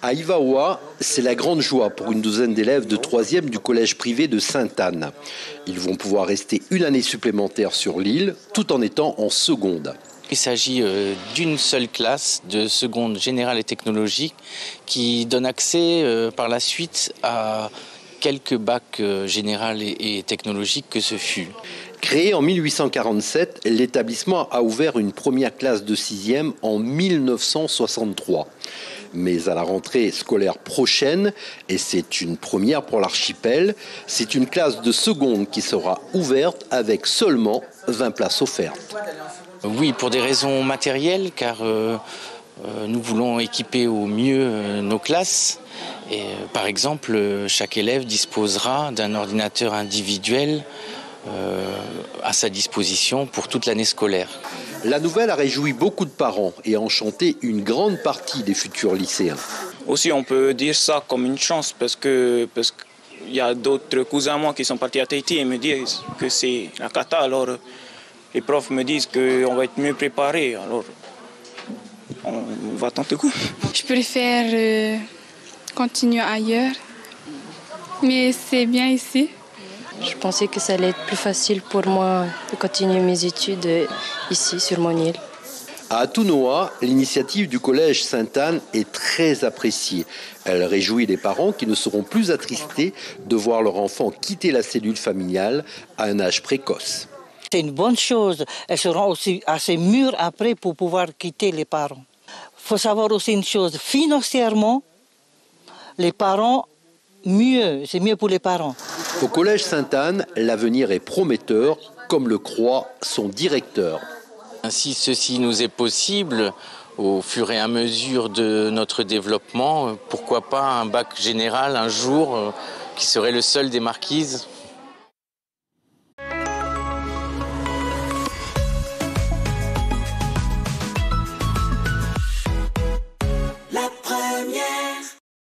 À Ivaoa, c'est la grande joie pour une douzaine d'élèves de 3e du collège privé de Sainte-Anne. Ils vont pouvoir rester une année supplémentaire sur l'île, tout en étant en seconde. Il s'agit d'une seule classe de seconde générale et technologique qui donne accès par la suite à quelques bacs général et technologiques que ce fut. Créé en 1847, l'établissement a ouvert une première classe de 6e en 1963. Mais à la rentrée scolaire prochaine, et c'est une première pour l'archipel, c'est une classe de seconde qui sera ouverte avec seulement 20 places offertes. Oui, pour des raisons matérielles, car nous voulons équiper au mieux nos classes. Et, par exemple, chaque élève disposera d'un ordinateur individuel à sa disposition pour toute l'année scolaire. La nouvelle a réjoui beaucoup de parents et enchanté une grande partie des futurs lycéens. Aussi, on peut dire ça comme une chance parce qu'il y a d'autres cousins à moi qui sont partis à Tahiti et me disent que c'est la cata. Alors, les profs me disent qu'on va être mieux préparés. Alors, on va tenter le coup. Je préfère continuer ailleurs, mais c'est bien ici. Je pensais que ça allait être plus facile pour moi de continuer mes études ici, sur mon île. À Atunoa, l'initiative du collège Sainte-Anne est très appréciée. Elle réjouit les parents qui ne seront plus attristés de voir leur enfant quitter la cellule familiale à un âge précoce. C'est une bonne chose. Elles seront aussi assez mûres après pour pouvoir quitter les parents. Il faut savoir aussi une chose, financièrement, les parents, c'est mieux pour les parents. Au collège Sainte-Anne, l'avenir est prometteur, comme le croit son directeur. Si ceci nous est possible, au fur et à mesure de notre développement, pourquoi pas un bac général un jour qui serait le seul des marquises ?